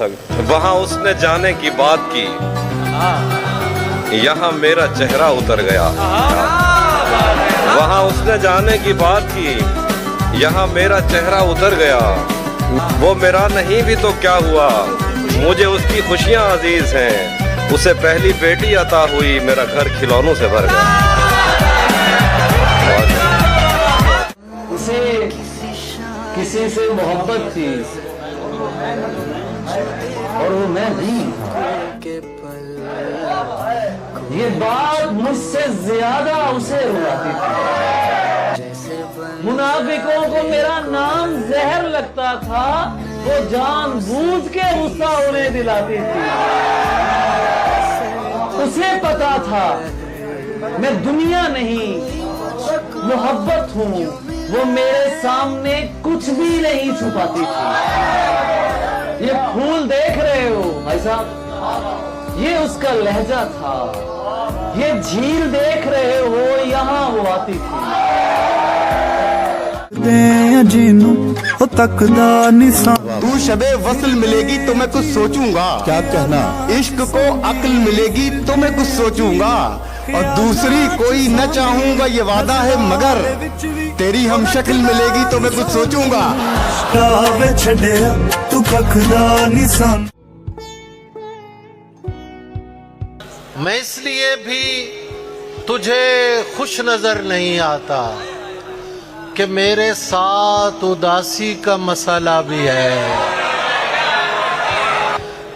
सकता। वहाँ उसने जाने की बात की, यहाँ मेरा चेहरा उतर गया। वहाँ उसने जाने की बात की, यहाँ मेरा चेहरा उतर गया। वो मेरा नहीं भी तो क्या हुआ, मुझे उसकी खुशियाँ अजीज हैं। उसे पहली बेटी अता हुई, मेरा घर खिलौनों से भर गया। उसे किसी से मोहब्बत थी और वो मैं भी। ये बात मुझसे ज्यादा उसे रुलाती थी। मुनाफिकों को मेरा नाम जहर लगता था, वो जानबूझ के गुस्सा उन्हें दिलाती थी। उसे पता था मैं दुनिया नहीं मोहब्बत हूँ, वो मेरे सामने कुछ भी नहीं छुपाती थी। ये फूल देख रहे हो भाई साहब, ये उसका लहजा था। ये झील देख रहे हो, यहाँ वो आती थी। तू शबे वसल मिलेगी तो मैं कुछ सोचूंगा। क्या कहना? इश्क को अक्ल मिलेगी तो मैं कुछ सोचूंगा, और दूसरी कोई न चाहूंगा ये वादा है, मगर तेरी हम शक्ल मिलेगी तो मैं कुछ सोचूंगा। मैं इसलिए भी तुझे खुश नजर नहीं आता कि मेरे साथ उदासी का मसाला भी है।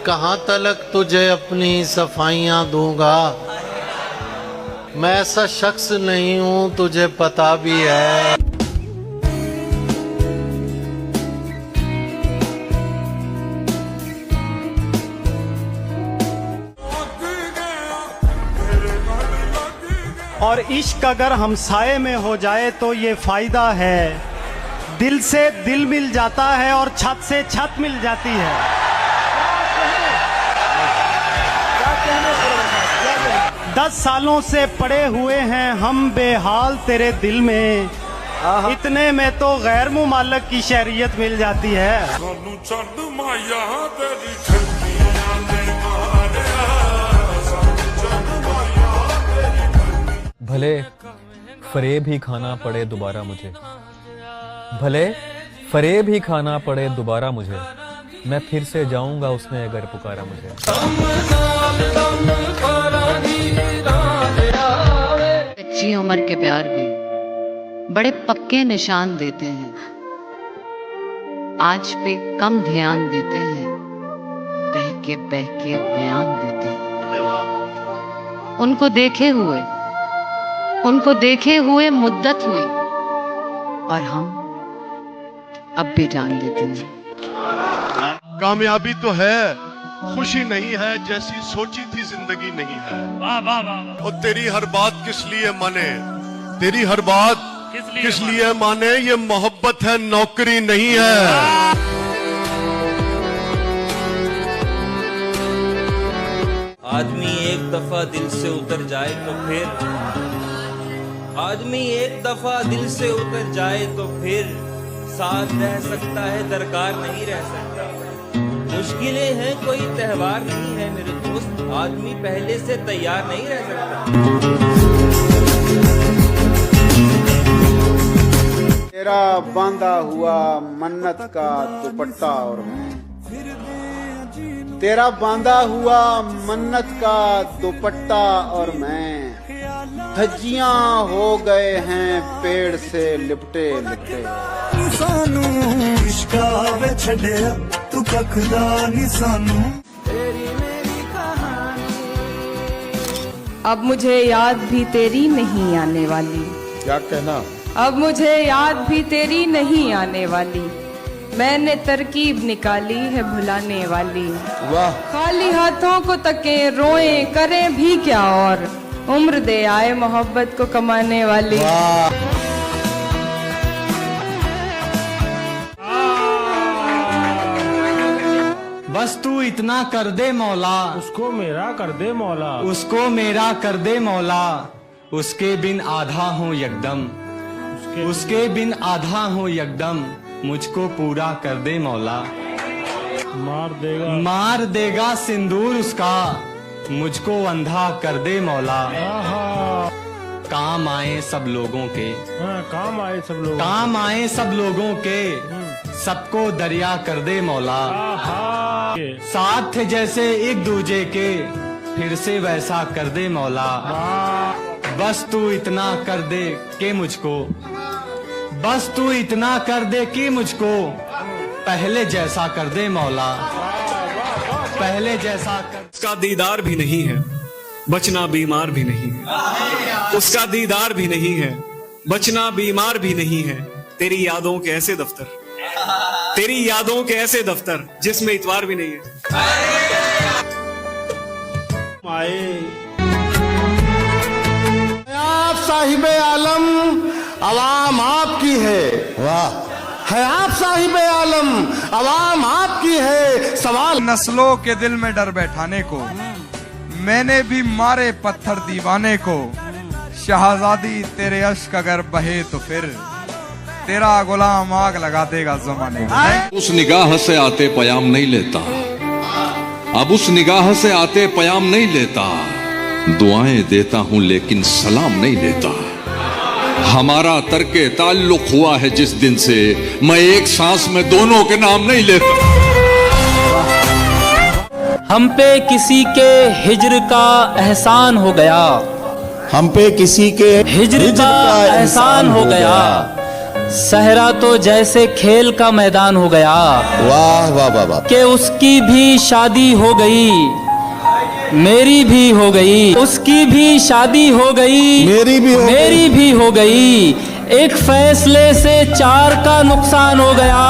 कहाँ तलक तुझे अपनी सफाइयाँ दूंगा, मैं ऐसा शख्स नहीं हूँ, तुझे पता भी है। और इश्क अगर हमसाये में हो जाए तो ये फायदा है, दिल से दिल मिल जाता है और छत से छत मिल जाती है। 10 सालों से पड़े हुए हैं हम बेहाल तेरे दिल में, इतने में तो गैर मुमालिक की शहरियत मिल जाती है। भले फरेब ही खाना पड़े दोबारा मुझे, भले फरेब ही खाना पड़े दोबारा मुझे, मैं फिर से जाऊंगा उसने अगर पुकारा मुझे। कच्ची उम्र के प्यार भी बड़े पक्के निशान देते हैं, आज पे कम ध्यान देते हैं, बहके बयान देते हैं। उनको देखे हुए मुद्दत हुई और हम अब भी जान देते हैं। कामयाबी तो है, खुशी नहीं है, जैसी सोची थी जिंदगी नहीं है। और तेरी हर बात किस लिए माने, तेरी हर बात किस लिए माने, ये मोहब्बत है, नौकरी नहीं है। आदमी एक दफा दिल से उतर जाए तो फिर, आदमी एक दफा दिल से उतर जाए तो फिर साथ रह सकता है, दरकार नहीं रह सकता। मुश्किलें हैं कोई त्योहार नहीं है मेरे दोस्त, आदमी पहले से तैयार नहीं रह सकता। तेरा बांधा हुआ मन्नत का दुपट्टा और मैं, तेरा बांधा हुआ मन्नत का दुपट्टा और मैं, धज्जियां हो गए हैं पेड़ से लिपटे लिपटे। अब मुझे याद भी तेरी नहीं आने वाली। क्या कहना? अब मुझे याद भी तेरी नहीं आने वाली, मैंने तरकीब निकाली है भुलाने वाली। वाह! खाली हाथों को तके रोए करें भी क्या, और उम्र दे आए मोहब्बत को कमाने वाली। बस तू इतना कर दे मौला, उसको मेरा कर दे मौला, उसको मेरा कर दे मौला, उसके बिन आधा हूँ यकदम, उसके बिन आधा हूँ यकदम, मुझको पूरा कर दे मौला। मार देगा सिंदूर उसका, मुझको अंधा कर दे मौला। काम आए सब लोगों के, काम आए सब लोग, काम आए सब लोगों के, सबको दरिया कर दे मौला। साथ थे जैसे एक दूजे के, फिर से वैसा कर दे मौला। बस तू इतना कर दे कि मुझको, बस तू इतना कर दे कि मुझको पहले जैसा कर दे मौला, पहले जैसा कर। उसका दीदार भी नहीं है, बचना बीमार भी नहीं है। उसका दीदार भी नहीं है, बचना बीमार भी नहीं है। तेरी यादों के ऐसे दफ्तर, तेरी यादों के ऐसे दफ्तर जिसमें इतवार भी नहीं है। आप साहिबे आलम, अवाम आपकी है। वाह, है आप साहिबे आलम, अवाम आपकी है। सवाल नस्लों के दिल में डर बैठाने को, मैंने भी मारे पत्थर दीवाने को। शहजादी तेरे अश्क अगर बहे तो फिर तेरा गुलाम आग लगा देगा जमाने को। उस निगाह से आते पयाम नहीं लेता, अब उस निगाह से आते पयाम नहीं लेता। दुआएं देता हूं लेकिन सलाम नहीं देता। हमारा तर्के ताल्लुक हुआ है जिस दिन से, मैं एक सांस में दोनों के नाम नहीं लेता। हम पे किसी के हिज्र का एहसान हो गया, हम पे किसी के हिज्र का एहसान हो गया। सहरा तो जैसे खेल का मैदान हो गया। वाह वाह वाह वाह। कि उसकी भी शादी हो गई, मेरी भी हो गई। उसकी भी शादी हो गई, मेरी भी हो गई। एक फैसले से 4 का नुकसान हो गया।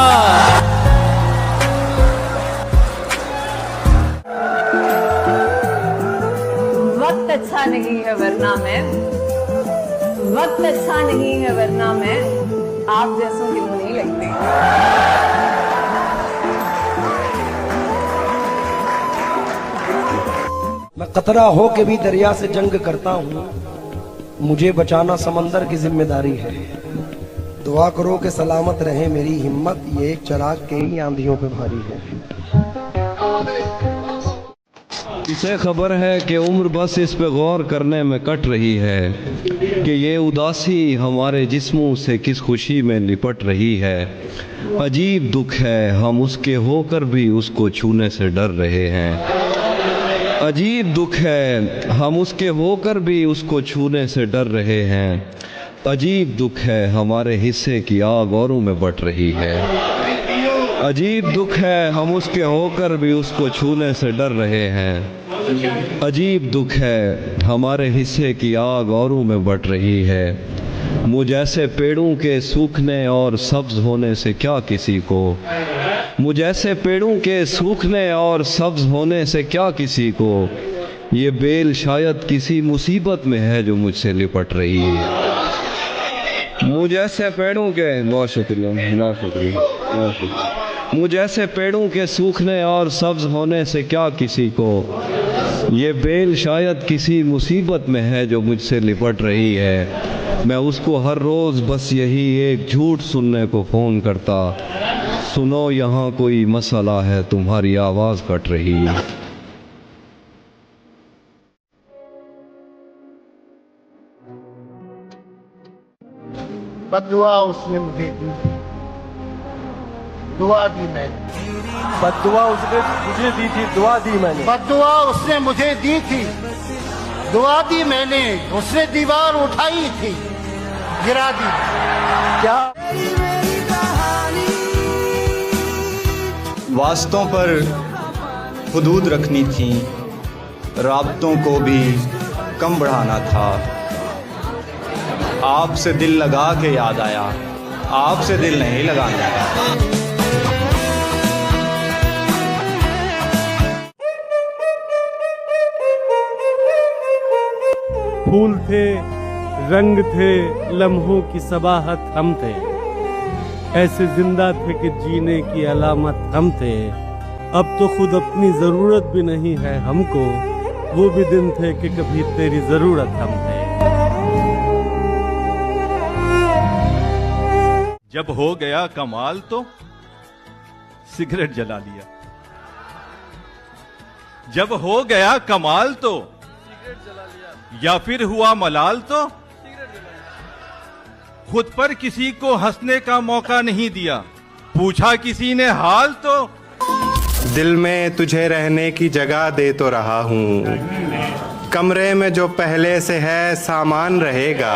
वक्त अच्छा नहीं है वरना मैं, वक्त अच्छा नहीं है वरना मैं आप जैसों के मुंह नहीं लगते। मैं कतरा हो के भी दरिया से जंग करता हूँ, मुझे बचाना समंदर की जिम्मेदारी है। दुआ करो कि सलामत रहे मेरी हिम्मत, ये एक चिराग के ही आंधियों पे भारी है। इसे खबर है कि उम्र बस इस पे गौर करने में कट रही है कि ये उदासी हमारे जिस्मों से किस खुशी में लिपट रही है। अजीब दुख है हम उसके होकर भी उसको छूने से डर रहे हैं। अजीब दुख है हम उसके होकर भी उसको छूने से डर रहे हैं। अजीब दुख है हमारे हिस्से की आग औरों में बट रही है। अजीब दुख है हम उसके होकर भी उसको छूने से डर रहे हैं। अजीब दुख है हमारे हिस्से की आग औरों में बट रही है। मुझ ऐसे पेड़ों के सूखने और सब्ज होने से क्या किसी को, मुझ ऐसे पेड़ों के सूखने और सब्ज होने से क्या किसी को। ये बेल शायद किसी मुसीबत में है जो मुझसे लिपट रही है। मुझ ऐसे पेड़ों के, बहुत शुक्रिया, बहुत शुक्रिया, बहुत शुक्रिया। मुझ ऐसे पेड़ों के सूखने और सब्ज होने से क्या किसी को। ये बेल शायद किसी मुसीबत में है जो मुझसे लिपट रही है। मैं उसको हर रोज़ बस यही एक झूठ सुनने को फ़ोन करता, सुनो यहाँ कोई मसला है, तुम्हारी आवाज़ कट रही है। बददुआ उसने मुझे दी, दुआ दी मैंने। बद्दुआ उसने मुझे दी थी, दुआ दी मैंने। बददुआ उसने मुझे दी थी, दुआ दी मैंने। उसने दीवार उठाई थी, गिरा दी। क्या वास्तों पर हुदूद रखनी थी, राबतों को भी कम बढ़ाना था। आपसे दिल लगा के याद आया, आपसे दिल नहीं लगाना था। फूल थे, रंग थे, लम्हों की सबाहत हम थे। ऐसे जिंदा थे कि जीने की अलामत हम थे। अब तो खुद अपनी जरूरत भी नहीं है हमको, वो भी दिन थे कि कभी तेरी जरूरत हम थे। जब हो गया कमाल तो सिगरेट जला लिया, जब हो गया कमाल तो, या फिर हुआ मलाल तो, खुद पर किसी को हंसने का मौका नहीं दिया, पूछा किसी ने हाल तो। दिल में तुझे रहने की जगह दे तो रहा हूँ, कमरे में जो पहले से है सामान रहेगा।